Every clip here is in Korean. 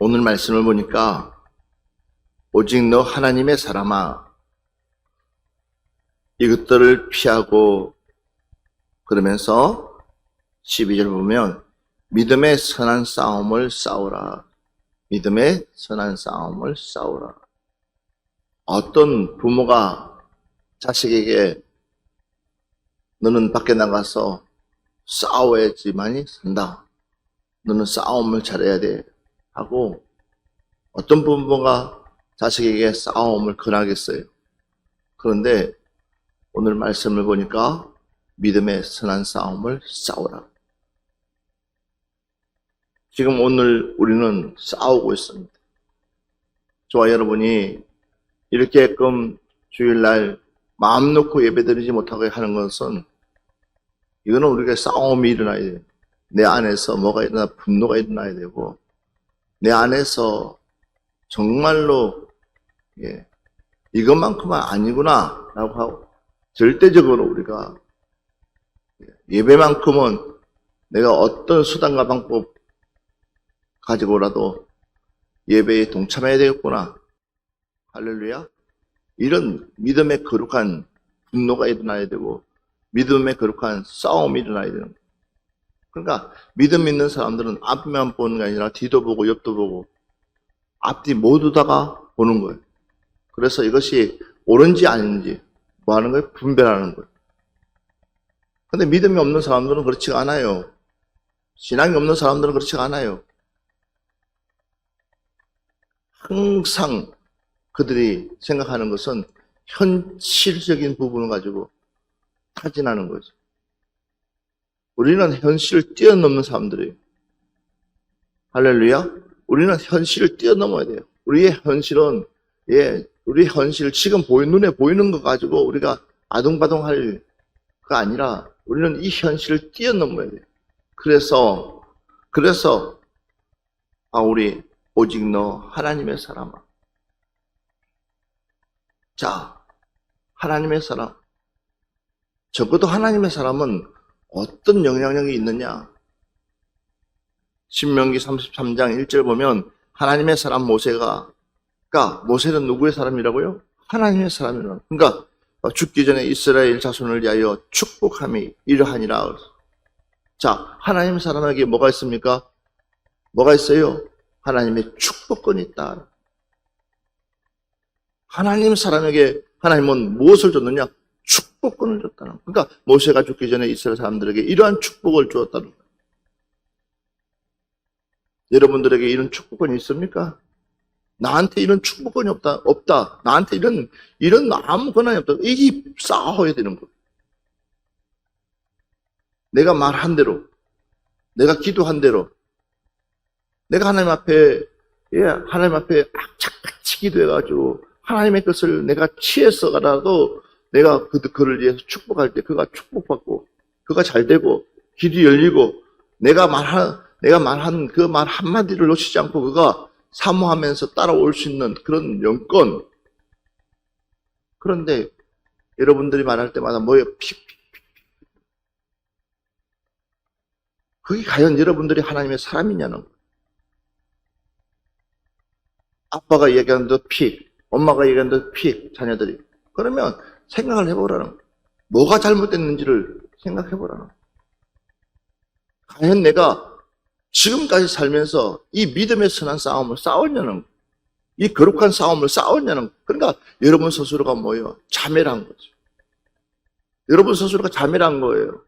오늘 말씀을 보니까 오직 너 하나님의 사람아, 이것들을 피하고, 그러면서 12절 보면 믿음의 선한 싸움을 싸우라. 믿음의 선한 싸움을 싸우라. 어떤 부모가 자식에게 너는 밖에 나가서 싸워야지만이 산다, 너는 싸움을 잘해야 돼 하고, 어떤 부모가 자식에게 싸움을 권하겠어요? 그런데 오늘 말씀을 보니까 믿음의 선한 싸움을 싸우라. 지금 오늘 우리는 싸우고 있습니다. 저와 여러분이 이렇게끔 주일날 마음 놓고 예배드리지 못하게 하는 것은, 이거는 우리가 싸움이 일어나야 돼요. 내 안에서 뭐가 일어나, 분노가 일어나야 되고, 내 안에서 정말로 이것만큼은 아니구나 라고 하고, 절대적으로 우리가 예배만큼은 내가 어떤 수단과 방법 가지고라도 예배에 동참해야 되겠구나, 할렐루야. 이런 믿음의 거룩한 분노가 일어나야 되고, 믿음의 거룩한 싸움이 일어나야 되는 거예요. 그러니까 믿음 있는 사람들은 앞만 보는 게 아니라 뒤도 보고 옆도 보고 앞뒤 모두 다가 보는 거예요. 그래서 이것이 옳은지 아닌지 뭐 하는 거예요? 분별하는 거예요. 근데 믿음이 없는 사람들은 그렇지가 않아요. 신앙이 없는 사람들은 그렇지가 않아요. 항상 그들이 생각하는 것은 현실적인 부분을 가지고 타진하는 거죠. 우리는 현실을 뛰어넘는 사람들이에요. 할렐루야. 우리는 현실을 뛰어넘어야 돼요. 우리의 현실은, 우리 현실, 지금 눈에 보이는 거 가지고 우리가 아둥바둥할 거 아니라 우리는 이 현실을 뛰어넘어야 돼요. 그래서 우리 오직 너 하나님의 사람아. 자, 하나님의 사람. 적어도 하나님의 사람은 어떤 영향력이 있느냐? 신명기 33장 1절 보면 하나님의 사람 모세가, 그러니까 모세는 누구의 사람이라고요? 하나님의 사람이라고. 그러니까 죽기 전에 이스라엘 자손을 위하여 축복함이 이러하니라. 자, 하나님의 사람에게 뭐가 있습니까? 뭐가 있어요? 하나님의 축복권이 있다. 하나님 사람에게 하나님은 무엇을 줬느냐? 축복권을 줬다는 거예요. 그러니까 모세가 죽기 전에 이스라엘 사람들에게 이러한 축복을 주었다는 거예요. 여러분들에게 이런 축복권이 있습니까? 나한테 이런 축복권이 없다. 나한테 이런 아무 권한이 없다. 이게 싸워야 되는 거예요. 내가 말한 대로, 내가 기도한 대로, 내가 하나님 앞에 악착같이 기도해가지고 하나님의 것을 내가 취해서라도 내가 그를 위해서 축복할 때 그가 축복받고 그가 잘 되고 길이 열리고 내가 말한 그 말 한마디를 놓치지 않고 그가 사모하면서 따라올 수 있는 그런 영권. 그런데 여러분들이 말할 때마다 뭐예요? 그게 과연 여러분들이 하나님의 사람이냐는 거예요. 아빠가 얘기하는 데 픽, 엄마가 얘기하는 데 픽, 자녀들이. 그러면 생각을 해보라는 거예요. 뭐가 잘못됐는지를 생각해보라는 거예요. 과연 내가 지금까지 살면서 이 믿음의 선한 싸움을 싸웠냐는 거예요. 이 거룩한 싸움을 싸웠냐는 거예요. 그러니까 여러분 스스로가 뭐예요? 자멸한 거죠. 여러분 스스로가 자멸한 거예요.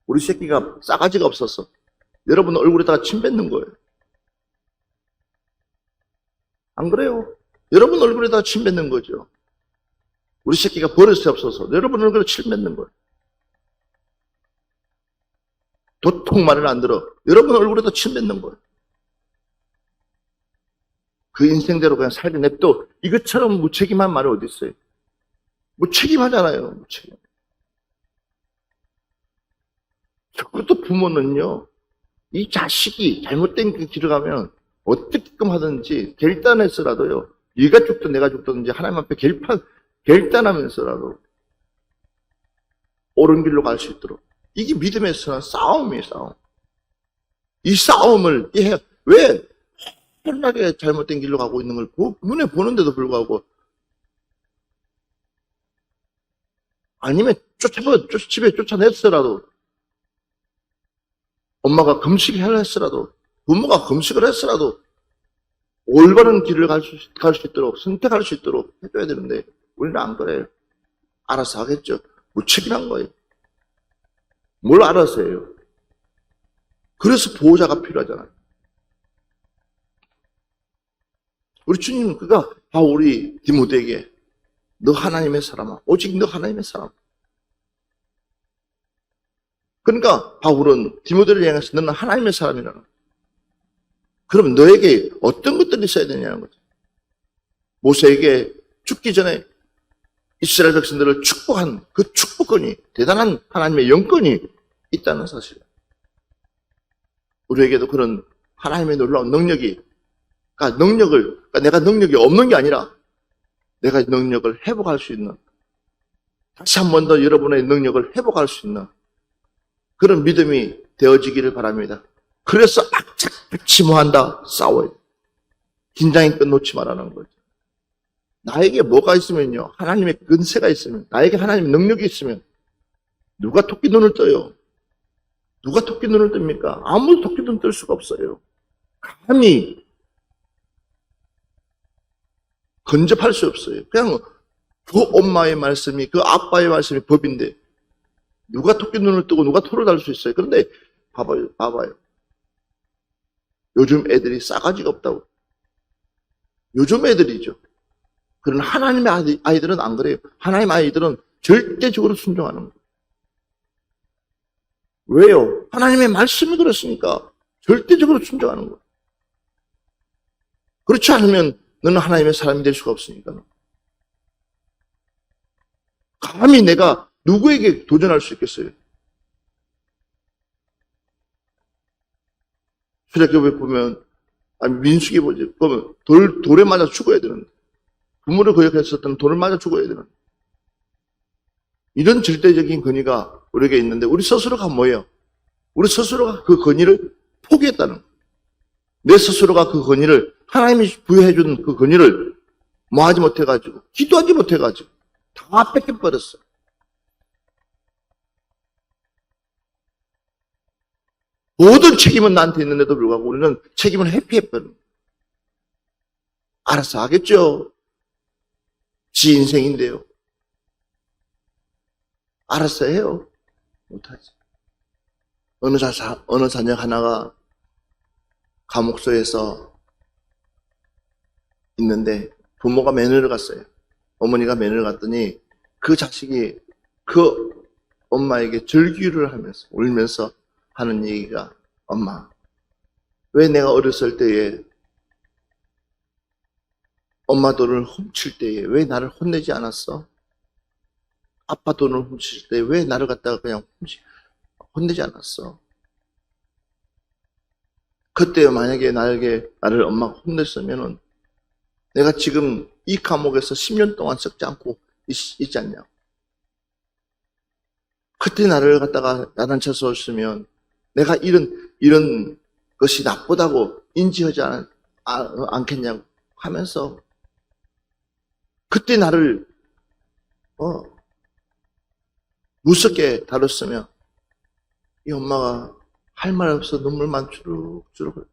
우리 새끼가 싸가지가 없어서 여러분 얼굴에다가 침 뱉는 거예요. 안 그래요? 여러분 얼굴에다가 침 뱉는 거죠. 우리 새끼가 버릇이 없어서 여러분 얼굴에 침 뱉는 거예요. 도통 말을 안 들어. 여러분 얼굴에다 침 뱉는 거예요. 그 인생대로 그냥 살게 냅둬. 이것처럼 무책임한 말이 어디 있어요? 무책임하잖아요. 무책임. 적어도 부모는요, 이 자식이 잘못된 그 길을 가면 어떻게끔 하든지 결단해서라도요, 얘가 죽든 내가 죽든지 하나님 앞에 결단하면서라도 옳은 길로 갈 수 있도록. 이게 믿음의 선한 싸움이에요, 싸움. 이 싸움을 왜 뻔하게 잘못된 길로 가고 있는 걸 눈에 보는데도 불구하고 아니면 집에 쫓아냈더라도 엄마가 금식을 하려 했더라도 부모가 금식을 했더라도 올바른 길을 갈 수 있도록 선택할 수 있도록 해줘야 되는데 우리는 안 그래요. 알아서 하겠죠. 무책임한 거예요. 뭘 알아서 해요. 그래서 보호자가 필요하잖아요. 우리 주님은 그가 우리 디모데에게 너 하나님의 사람아, 오직 너 하나님의 사람. 그러니까 바울은 디모데를 향해서 너는 하나님의 사람이라는. 그럼 너에게 어떤 것들이 있어야 되냐는 거죠. 모세에게 죽기 전에 이스라엘 백성들을 축복한 그 축복권이, 대단한 하나님의 영권이 있다는 사실. 우리에게도 그런 하나님의 놀라운 능력이, 그러니까 내가 능력이 없는 게 아니라 내가 능력을 회복할 수 있는, 다시 한 번 더 여러분의 능력을 회복할 수 있는 그런 믿음이 되어지기를 바랍니다. 그래서 악착같이 뭐한다? 싸워야 돼. 긴장의 끈 놓지 말라는 거죠. 나에게 뭐가 있으면요, 하나님의 근세가 있으면, 나에게 하나님의 능력이 있으면 누가 토끼 눈을 떠요? 누가 토끼 눈을 뜹니까? 아무도 토끼 눈 뜰 수가 없어요. 감히 근접할 수 없어요. 그냥 그 엄마의 말씀이, 그 아빠의 말씀이 법인데 누가 토끼 눈을 뜨고 누가 토를 달 수 있어요. 그런데 봐봐요. 요즘 애들이 싸가지가 없다고. 요즘 애들이죠. 그러나 하나님의 아이들은 안 그래요. 하나님의 아이들은 절대적으로 순종하는 거예요. 왜요? 하나님의 말씀이 그렇으니까 절대적으로 순종하는 거예요. 그렇지 않으면 너는 하나님의 사람이 될 수가 없으니까. 감히 내가 누구에게 도전할 수 있겠어요? 출애굽에 보면, 민수기 보면 돌에 맞아 죽어야 되는데, 부모를 거역했었던 돌을 맞아 죽어야 되는데, 이런 절대적인 권위가 우리에게 있는데 우리 스스로가 뭐예요? 우리 스스로가 그 권위를 포기했다는 거예요. 내 스스로가 그 권위를, 하나님이 부여해준 그 권위를 뭐 하지 못해가지고, 기도하지 못해가지고 다 뺏겨버렸어. 모든 책임은 나한테 있는데도 불구하고 우리는 책임을 회피해버린. 알아서 하겠죠. 지 인생인데요. 알아서 해요. 못하지. 어느 자녀 하나가 감옥소에서 있는데 부모가 면회를 갔어요. 어머니가 면회를 갔더니 그 자식이 그 엄마에게 절규를 하면서 울면서 하는 얘기가, 엄마, 왜 내가 어렸을 때에 엄마 돈을 훔칠 때에 왜 나를 혼내지 않았어? 아빠 돈을 훔칠 때 왜 나를 갖다가 그냥 혼내지 않았어? 그때 만약에 나를 엄마가 혼냈으면은 내가 지금 이 감옥에서 10년 동안 썩지 않고 있지 않냐? 그때 나를 갖다가 야단쳤었으면 내가 이런 것이 나쁘다고 인지하지 않겠냐고 하면서 그때 나를 무섭게 다뤘으면 이 엄마가 할 말 없어 눈물만 주룩주룩 흘려.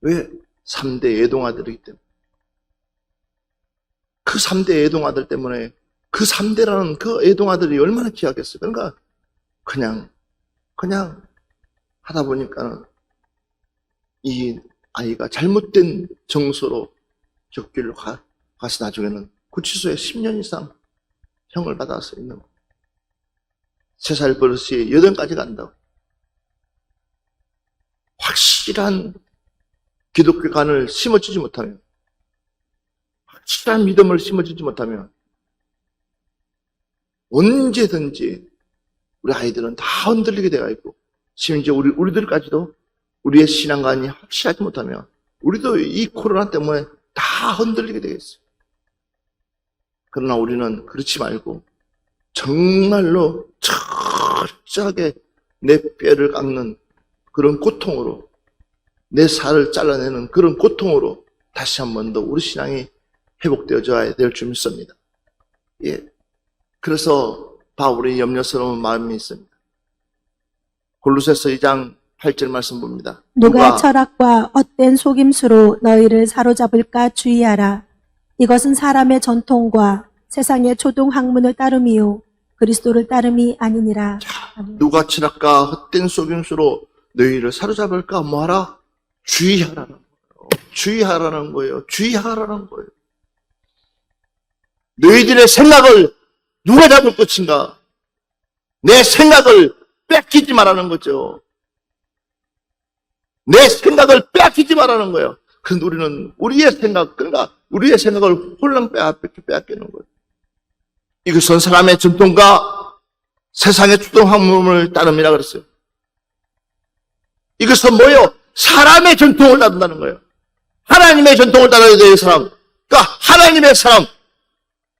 왜? 3대 애동아들이기 때문에. 그 3대 애동아들 때문에 그 3대라는 그 애동아들이 얼마나 귀하겠어요. 그러니까 그냥 하다 보니까는 이 아이가 잘못된 정서로 적기를 가서 나중에는 구치소에 10년 이상 형을 받아서 있는 거예요. 3살 버릇이 8까지 간다고. 확실한 기독교관을 심어주지 못하면, 확실한 믿음을 심어주지 못하면 언제든지 우리 아이들은 다 흔들리게 되어 있고, 심지어 우리들까지도 우리의 신앙관이 확실하지 못하면 우리도 이 코로나 때문에 다 흔들리게 되겠어요. 그러나 우리는 그렇지 말고 정말로 철저하게 내 뼈를 깎는 그런 고통으로 내 살을 잘라내는 그런 고통으로 다시 한 번 더 우리 신앙이 회복되어져야 될 줄 믿습니다. 예. 그래서 바울이 염려스러운 마음이 있습니다. 골로새서 2장 8절 말씀 봅니다. 누가 철학과 헛된 속임수로 너희를 사로잡을까 주의하라. 이것은 사람의 전통과 세상의 초등 학문을 따름이요 그리스도를 따름이 아니니라. 누가 철학과 헛된 속임수로 너희를 사로잡을까 뭐하라? 주의하라는 거예요. 주의하라는 거예요. 주의하라는 거예요. 너희들의 생각을 누가 잡을 것인가? 내 생각을 뺏기지 말라는 거죠. 내 생각을 뺏기지 말라는 거예요. 그런데 우리는 우리의 생각, 그러니까 우리의 생각을 홀랑 빼앗기는 거예요. 이것은 사람의 전통과 세상의 추동 학문을 따름이라 그랬어요. 이것은 뭐예요? 사람의 전통을 따른다는 거예요. 하나님의 전통을 따라야 돼요, 사람. 그러니까 하나님의 사람.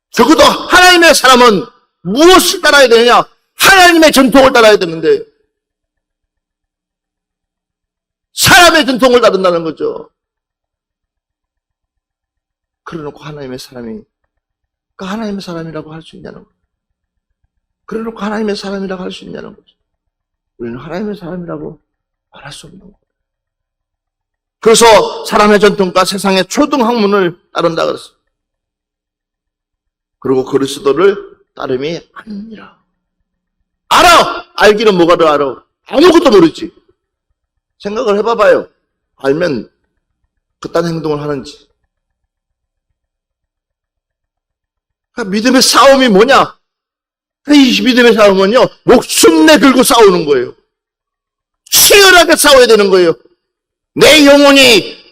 적어도 하나님의 사람은 무엇을 따라야 되느냐? 하나님의 전통을 따라야 되는데 사람의 전통을 따른다는 거죠. 그래놓고 하나님의 사람이 하나님의 사람이라고 할 수 있냐는 거죠. 그래놓고 하나님의 사람이라고 할 수 있냐는 거죠. 우리는 하나님의 사람이라고 말할 수 없는 거예요. 그래서 사람의 전통과 세상의 초등 학문을 따른다 그랬어요. 그리고 그리스도를 따름이 아니니라. 알아! 알기는 뭐가 더 알아? 아무것도 모르지. 생각을 해봐봐요. 알면 그딴 행동을 하는지. 그러니까 믿음의 싸움이 뭐냐? 이 믿음의 싸움은요, 목숨 내걸고 싸우는 거예요. 치열하게 싸워야 되는 거예요. 내 영혼이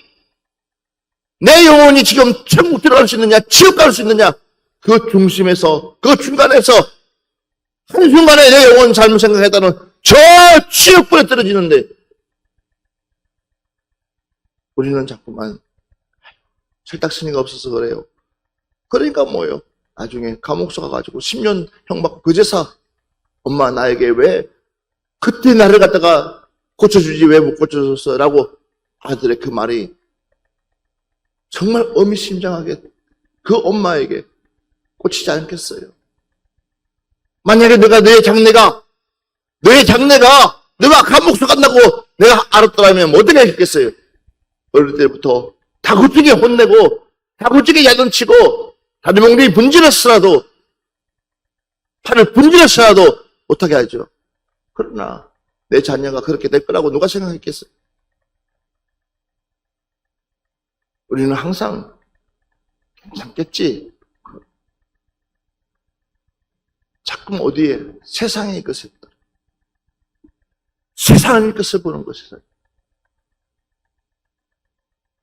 지금 천국 들어갈 수 있느냐, 지옥 갈 수 있느냐, 그 중심에서, 그 중간에서, 한순간에 내 영혼 잘못 생각했다는 저 지옥불에 떨어지는데, 우리는 자꾸만, 철딱서니가 없어서 그래요. 그러니까 뭐예요? 나중에 감옥서 가가지고 10년 형받고 그제서, 엄마 나에게 왜, 그때 나를 갖다가 고쳐주지 왜 못 고쳐줬어? 라고 아들의 그 말이 정말 의미심장하게 그 엄마에게 꽂히지 않겠어요? 만약에 너의 장래가 너가 감옥서 간다고 내가 알았더라면 뭐 어떻게 했겠어요? 어릴 때부터 다구찌게 혼내고 다구찌게 야단치고 다리몽둥이 분질렀으라도 팔을 분질렀으라도 못하게 하죠. 그러나 내 자녀가 그렇게 될 거라고 누가 생각했겠어요? 우리는 항상 괜찮겠지. 자꾸 어디에 세상의 것을 세상의 것을 보는 것이죠.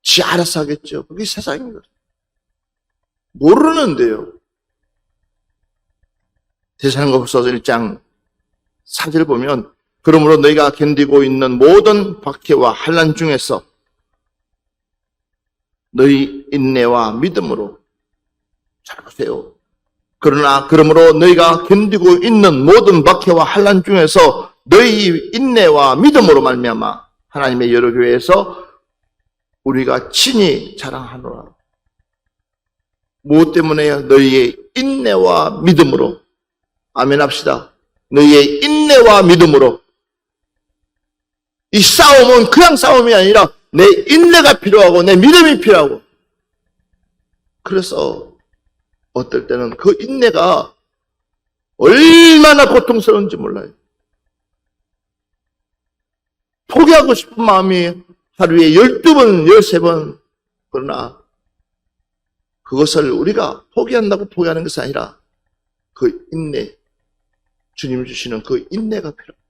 지 알아서 하겠죠. 그게 세상인 거죠. 모르는데요. 데살로니가후서 1장 4절 보면 그러므로 너희가 견디고 있는 모든 박해와 환난 중에서 너희 인내와 믿음으로 잘 보세요. 그러므로 너희가 견디고 있는 모든 박해와 환난 중에서 너희 인내와 믿음으로 말미암아 하나님의 여러 교회에서 우리가 친히 자랑하노라. 무엇 때문에요? 너희의 인내와 믿음으로. 아멘 합시다. 너희의 인내와 믿음으로. 이 싸움은 그냥 싸움이 아니라 내 인내가 필요하고 내 믿음이 필요하고. 그래서 어떨 때는 그 인내가 얼마나 고통스러운지 몰라요. 포기하고 싶은 마음이 하루에 12번, 13번. 그러나 그것을 우리가 포기한다고 포기하는 것이 아니라 그 인내, 주님 주시는 그 인내가 필요합니다.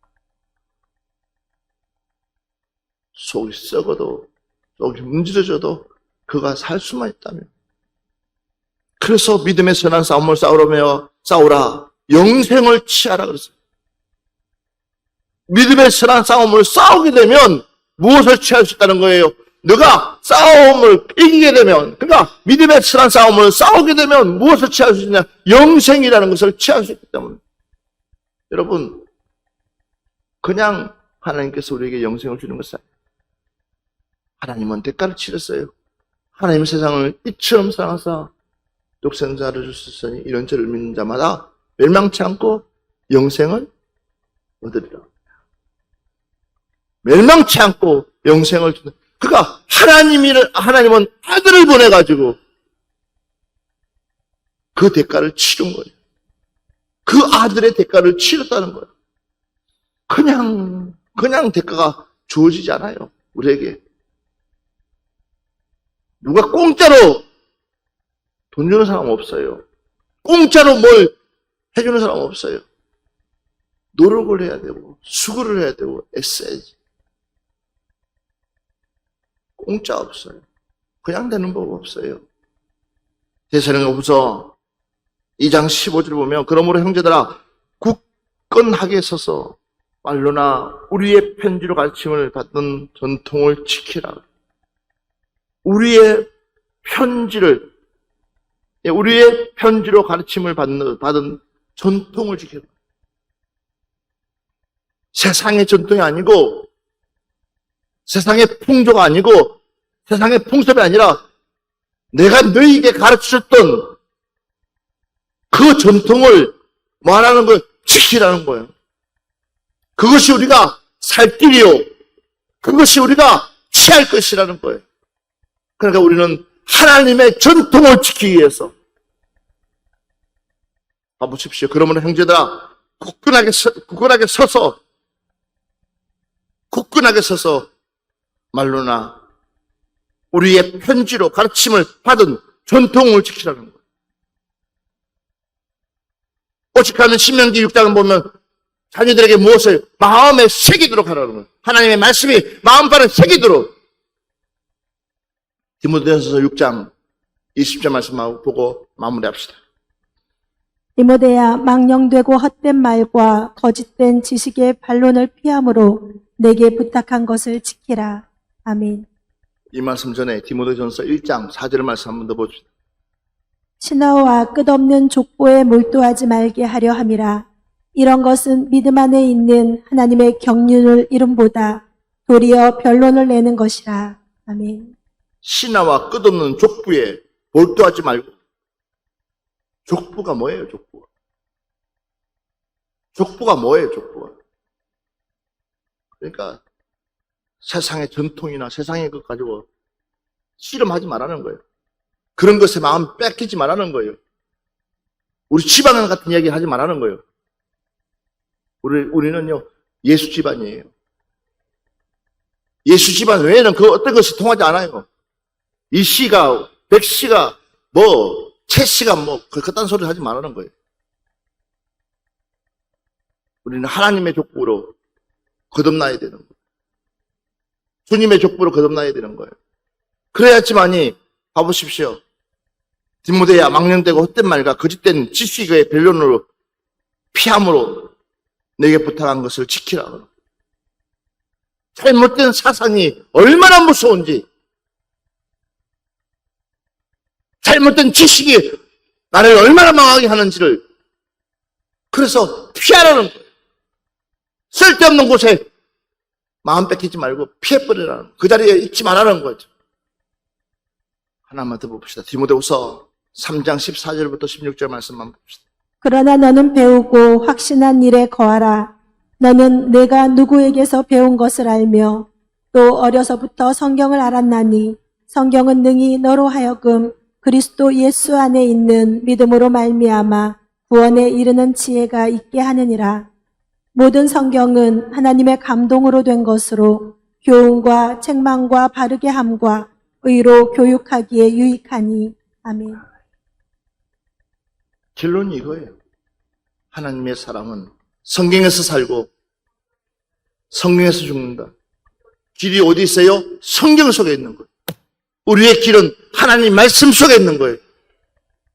속이 썩어도, 속이 문지러져도 그가 살 수만 있다면. 그래서 믿음의 선한 싸움을 싸우라. 영생을 취하라 그랬어요. 믿음의 선한 싸움을 싸우게 되면 무엇을 취할 수 있다는 거예요? 너가 싸움을 이기게 되면, 그러니까 믿음의 선한 싸움을 싸우게 되면 무엇을 취할 수 있냐? 영생이라는 것을 취할 수 있기 때문에. 여러분, 그냥 하나님께서 우리에게 영생을 주는 것은 아니에요. 하나님은 대가를 치렀어요. 하나님 세상을 이처럼 사랑하사 독생자를 주셨으니 이런 죄를 믿는 자마다 멸망치 않고 영생을 얻으리라. 멸망치 않고 영생을 주는. 그러니까 하나님은 아들을 보내가지고 그 대가를 치른 거예요. 그 아들의 대가를 치렀다는 거예요. 그냥 대가가 주어지지 않아요. 우리에게. 누가 공짜로 돈 주는 사람 없어요. 공짜로 뭘 해주는 사람 없어요. 노력을 해야 되고, 수고를 해야 되고, 애써야지. 공짜 없어요. 그냥 되는 법 없어요. 데살로니가후서 2장 15절 보면, 그러므로 형제들아 굳건하게 서서 말로나 우리의 편지로 가르침을 받던 전통을 지키라. 우리의 편지로 가르침을 받은 전통을 지키라. 세상의 전통이 아니고, 세상의 풍조가 아니고, 세상의 풍습이 아니라 내가 너희에게 가르쳐줬던 그 전통을 말하는 걸 지키라는 거예요. 그것이 우리가 살 길이요. 그것이 우리가 취할 것이라는 거예요. 그러니까 우리는 하나님의 전통을 지키기 위해서 봐보십시오. 그러므로 형제들아 굳건하게 서서 말로나 우리의 편지로 가르침을 받은 전통을 지키라는 거예요. 오직하는 신명기 6장을 보면 자녀들에게 무엇을 마음에 새기도록 하라는 거예요. 하나님의 말씀이 마음판에 새기도록. 디모데전서 6장 20절 말씀하고 보고 마무리합시다. 디모데야, 망령되고 헛된 말과 거짓된 지식의 반론을 피함으로 내게 부탁한 것을 지키라. 아멘. 이 말씀 전에 디모데전서 1장 4절 말씀 한 번 더 봅시다. 신하와 끝없는 족보에 몰두하지 말게 하려 함이라. 이런 것은 믿음 안에 있는 하나님의 경륜을 이름보다 도리어 변론을 내는 것이라. 아멘. 신하와 끝없는 족부에 몰두하지 말고. 족부가 뭐예요, 족부가? 족부가 뭐예요, 족부가? 그러니까 세상의 전통이나 세상의 것 가지고 씨름하지 말라는 거예요. 그런 것에 마음 뺏기지 말라는 거예요. 우리 집안 같은 이야기 하지 말라는 거예요. 우리는요, 예수 집안이에요. 예수 집안 외에는 그 어떤 것이 통하지 않아요. 이 씨가, 백 씨가, 채 씨가 그딴 소리 하지 말라는 거예요. 우리는 하나님의 족보로 거듭나야 되는 거예요. 주님의 족보로 거듭나야 되는 거예요. 그래야지만이, 봐보십시오. 디모데야, 망령되고 헛된 말과 거짓된 지식의 변론으로 피함으로 내게 부탁한 것을 지키라. 잘못된 사상이 얼마나 무서운지, 잘못된 지식이 나를 얼마나 망하게 하는지를, 그래서 피하라는 거예요. 쓸데없는 곳에 마음 뺏기지 말고 피해버리라는 거예요. 그 자리에 있지 말라는 거죠. 하나만 더 봅시다. 디모데후서 3장 14절부터 16절 말씀만 봅시다. 그러나 너는 배우고 확신한 일에 거하라. 너는 내가 누구에게서 배운 것을 알며 또 어려서부터 성경을 알았나니 성경은 능히 너로 하여금 그리스도 예수 안에 있는 믿음으로 말미암아 구원에 이르는 지혜가 있게 하느니라. 모든 성경은 하나님의 감동으로 된 것으로 교훈과 책망과 바르게 함과 의로 교육하기에 유익하니. 아멘. 결론이 이거예요. 하나님의 사람은 성경에서 살고 성경에서 죽는다. 길이 어디 있어요? 성경 속에 있는 거예요. 우리의 길은 하나님 말씀 속에 있는 거예요.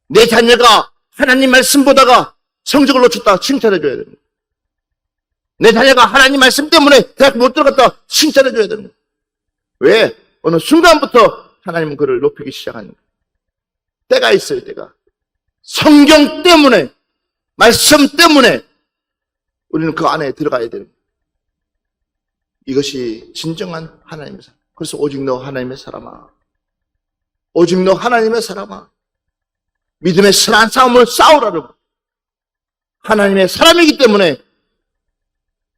내 자녀가 하나님 말씀 보다가 성적을 놓쳤다 칭찬해줘야 됩니다. 내 자녀가 하나님 말씀 때문에 대학 못 들어갔다 칭찬해줘야 됩니다. 왜? 어느 순간부터 하나님은 그를 높이기 시작하는 거예요. 때가 있어요, 때가. 성경 때문에, 말씀 때문에 우리는 그 안에 들어가야 됩니다. 이것이 진정한 하나님의 사람. 그래서 오직 너 하나님의 사람아, 오직 너 하나님의 사람아, 믿음의 선한 싸움을 싸우라고. 하나님의 사람이기 때문에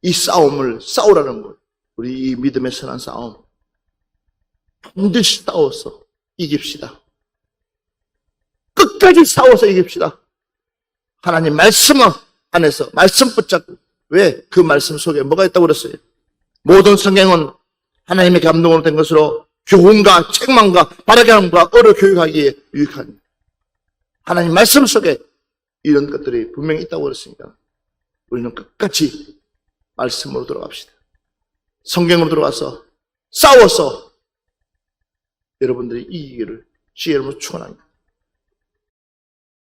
이 싸움을 싸우라는 거예요. 우리 이 믿음의 선한 싸움 반드시 싸워서 이깁시다. 끝까지 싸워서 이깁시다. 하나님 말씀 안에서 말씀 붙잡고. 왜? 그 말씀 속에 뭐가 있다고 그랬어요? 모든 성경은 하나님의 감동으로 된 것으로 교훈과 책망과 바르게 함과 어려 교육하기에 유익한, 하나님 말씀 속에 이런 것들이 분명히 있다고 그랬으니까 우리는 끝까지 말씀으로 들어갑시다. 성경으로 들어가서 싸워서 여러분들이 이기기를 주의 이름으로 축원합니다.